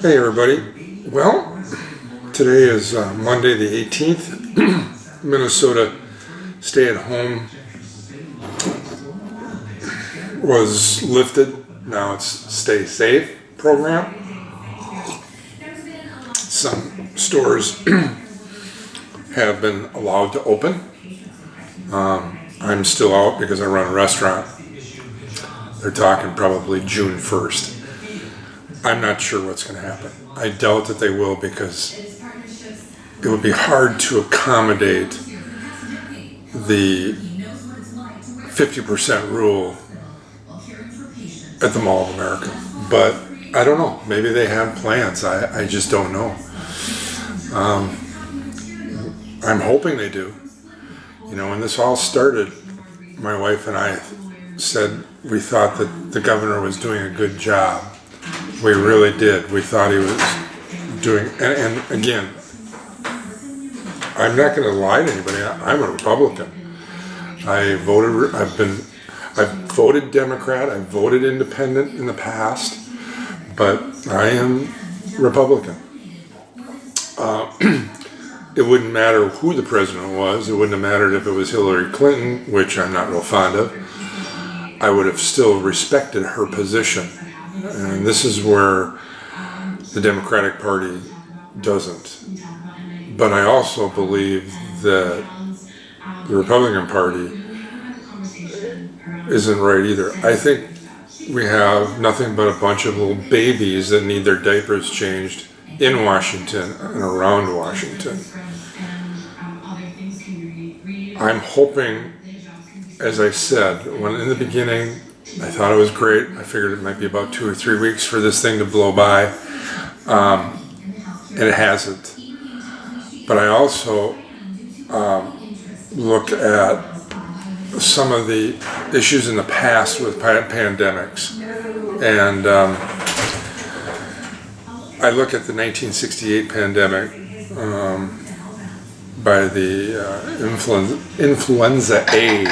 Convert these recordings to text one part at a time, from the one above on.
Hey everybody. Well, today is Monday the 18th. Minnesota stay-at-home was lifted. Now it's stay safe program. Some stores have been allowed to open. I'm still out because I run a restaurant. They're talking probably June 1st. I'm not sure what's going to happen. I doubt that they will, because it would be hard to accommodate the 50% rule at the Mall of America. But I don't know. Maybe they have plans. I just don't know. I'm hoping they do. You know, when this all started, my wife and I said we thought that the governor was doing a good job. We really did. We thought he was doing, and again, I'm not going to lie to anybody. I'm a Republican. I've voted Democrat. I've voted Independent in the past, but I am Republican. It wouldn't matter who the president was. It wouldn't have mattered if it was Hillary Clinton, which I'm not real fond of. I would have still respected her position. And this is where the Democratic Party doesn't. But I also believe that the Republican Party isn't right either. I think we have nothing but a bunch of little babies that need their diapers changed in Washington and around Washington. I'm hoping, as I said, when in the beginning, I thought it was great. I figured it might be about 2 or 3 weeks for this thing to blow by, and it hasn't. But I also look at some of the issues in the past with pandemics, and I look at the 1968 pandemic by the influenza A,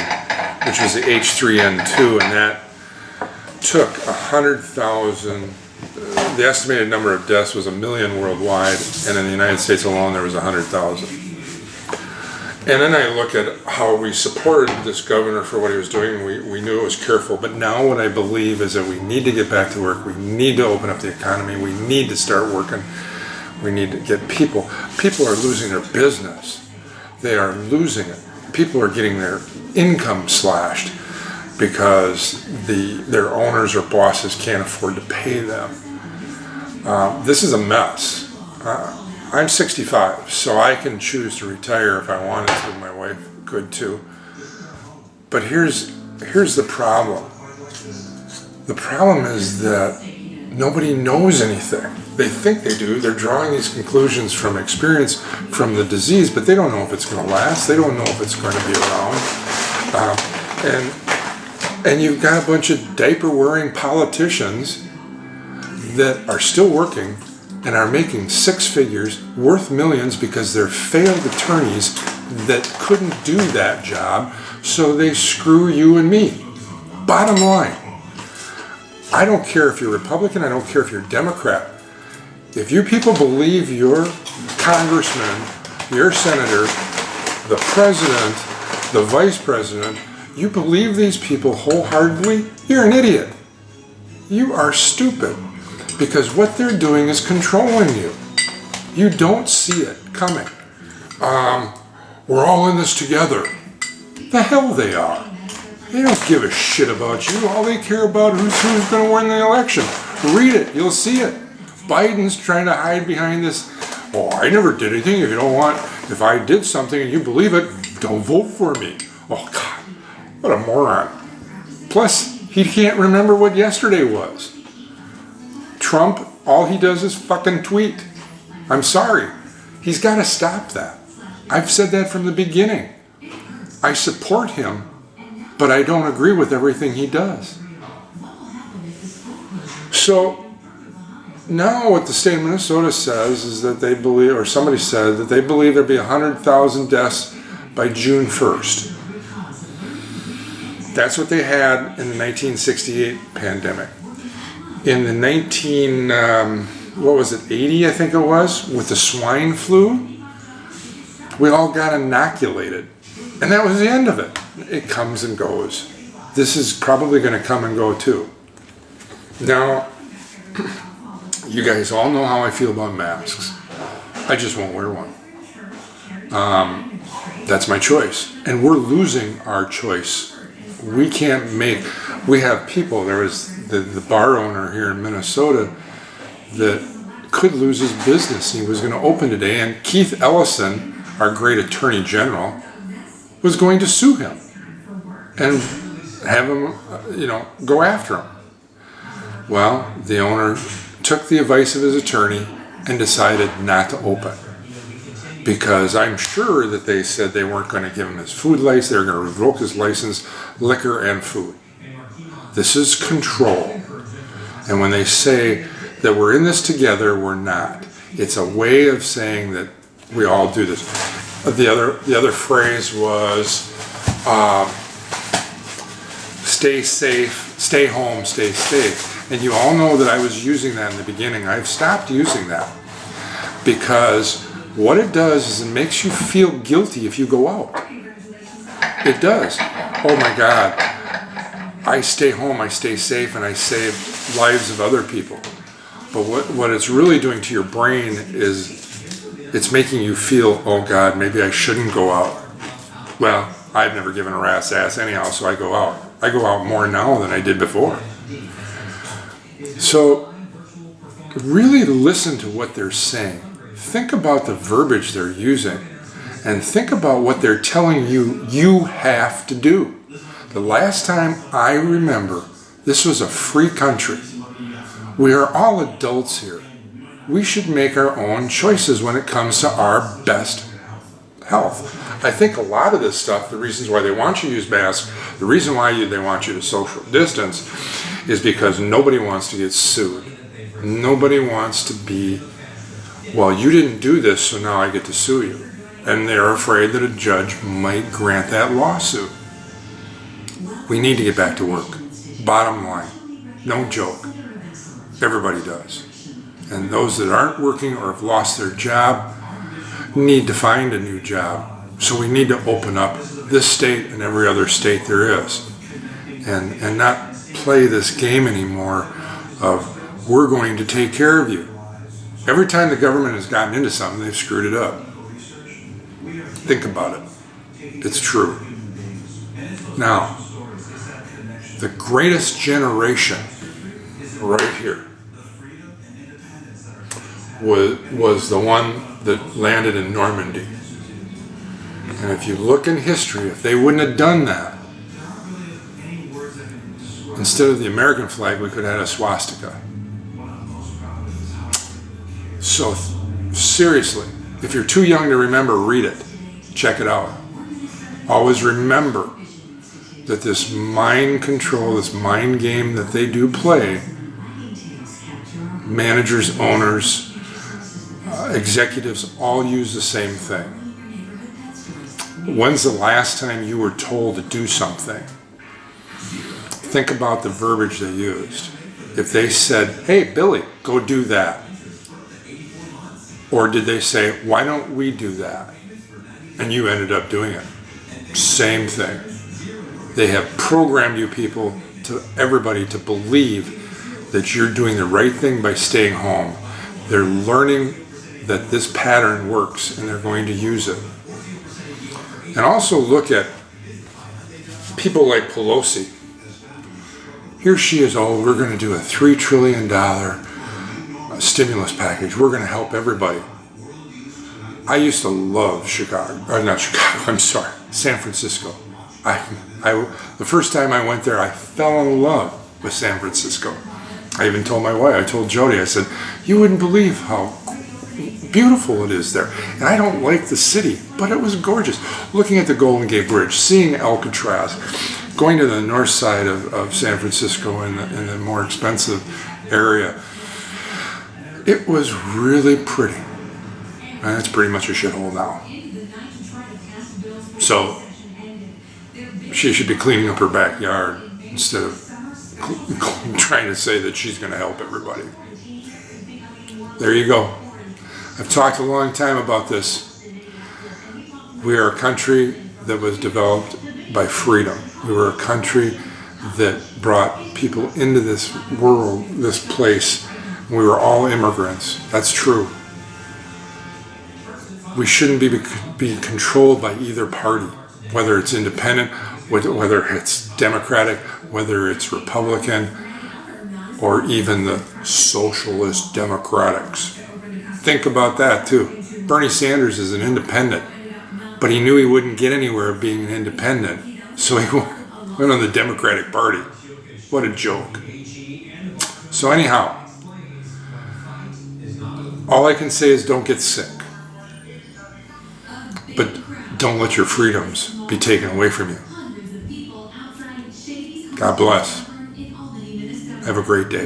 which was the H3N2, and that took 100,000. The estimated number of deaths was 1 million worldwide, and in the United States alone there was 100,000. And then I look at how we supported this governor for what he was doing. We knew it was careful, but now what I believe is that we need to get back to work. We need to open up the economy. We need to start working. We need to get people. People are losing their business. They are losing it. People are getting their income slashed because their owners or bosses can't afford to pay them. This is a mess. I'm 65, so I can choose to retire if I wanted to. My wife could too. But here's the problem. The problem is that nobody knows anything. They think they do. They're drawing these conclusions from experience from the disease, but they don't know if it's going to last. They don't know if it's going to be around. And you've got a bunch of diaper-wearing politicians that are still working and are making six figures, worth millions, because they're failed attorneys that couldn't do that job, so they screw you and me. Bottom line, I don't care if you're Republican, I don't care if you're Democrat. If you people believe your congressman, your senator, the president, the vice president, you believe these people wholeheartedly, you're an idiot. You are stupid, because what they're doing is controlling you. You don't see it coming. We're all in this together. The hell they are. They don't give a shit about you. All they care about is who's going to win the election. Read it. You'll see it. Biden's trying to hide behind this. Oh, I never did anything. If you don't want, if I did something and you believe it, don't vote for me. Oh, God. What a moron. Plus, he can't remember what yesterday was. Trump, all he does is fucking tweet. I'm sorry. He's got to stop that. I've said that from the beginning. I support him, but I don't agree with everything he does. So now what the state of Minnesota says is that they believe, or somebody said that they believe there'll be 100,000 deaths by June 1st. That's what they had in the 1968 pandemic. in the 80, I think it was, with the swine flu, we all got inoculated. And that was the end of it. It comes and goes. This is probably going to come and go too. Now, you guys all know how I feel about masks. I just won't wear one. That's my choice. And we're losing our choice. We have people, there was the bar owner here in Minnesota that could lose his business. He was going to open today, and Keith Ellison, our great attorney general, was going to sue him and have him, go after him. Well, the owner took the advice of his attorney and decided not to open, because I'm sure that they said they weren't going to give him his food license. They were going to revoke his license, liquor and food. This is control. And when they say that we're in this together, we're not. It's a way of saying that we all do this. The other phrase was stay safe, stay home, stay safe. And you all know that I was using that in the beginning. I've stopped using that because what it does is it makes you feel guilty if you go out. It does. Oh my God. I stay home, I stay safe, and I save lives of other people. But what it's really doing to your brain is it's making you feel, oh God, maybe I shouldn't go out. Well, I've never given a rat's ass anyhow, so I go out. I go out more now than I did before. So really listen to what they're saying. Think about the verbiage they're using, and think about what they're telling you you have to do. The last time I remember, this was a free country. We are all adults here. We should make our own choices when it comes to our best health. I think a lot of this stuff, the reasons why they want you to use masks, the reason why they want you to social distance is because nobody wants to get sued. Nobody wants to be, well, you didn't do this, so now I get to sue you. And they're afraid that a judge might grant that lawsuit. We need to get back to work. Bottom line, no joke. Everybody does. And those that aren't working or have lost their job need to find a new job. So we need to open up this state and every other state there is. And not play this game anymore of we're going to take care of you. Every time the government has gotten into something, they've screwed it up. Think about it. It's true. Now, the greatest generation right here was the one that landed in Normandy. And if you look in history, if they wouldn't have done that, instead of the American flag, we could have had a swastika. So seriously, if you're too young to remember, read it. Check it out. Always remember that this mind control, this mind game that they do play, managers, owners, executives all use the same thing. When's the last time you were told to do something? Think about the verbiage they used. If they said, hey, Billy, go do that. Or did they say, why don't we do that? And you ended up doing it. Same thing. They have programmed you people, to everybody, to believe that you're doing the right thing by staying home. They're learning that this pattern works and they're going to use it. And also look at people like Pelosi. Here she is, oh, we're going to do a $3 trillion stimulus package. We're going to help everybody. I used to love San Francisco. The first time I went there, I fell in love with San Francisco. I even told my wife, I told Jody, I said, you wouldn't believe how beautiful it is there. And I don't like the city, but it was gorgeous. Looking at the Golden Gate Bridge, seeing Alcatraz, going to the north side of San Francisco in the more expensive area. It was really pretty. And it's pretty much a shithole now. So she should be cleaning up her backyard instead of trying to say that she's going to help everybody. There you go. I've talked a long time about this. We are a country that was developed by freedom. We were a country that brought people into this world, this place. We were all immigrants. That's true. We shouldn't be controlled by either party, whether it's independent, whether it's Democratic, whether it's Republican, or even the socialist Democrats. Think about that too. Bernie Sanders is an independent, but he knew he wouldn't get anywhere being an independent, so he went on the Democratic Party. What a joke. So anyhow, all I can say is don't get sick. But don't let your freedoms be taken away from you. God bless. Have a great day.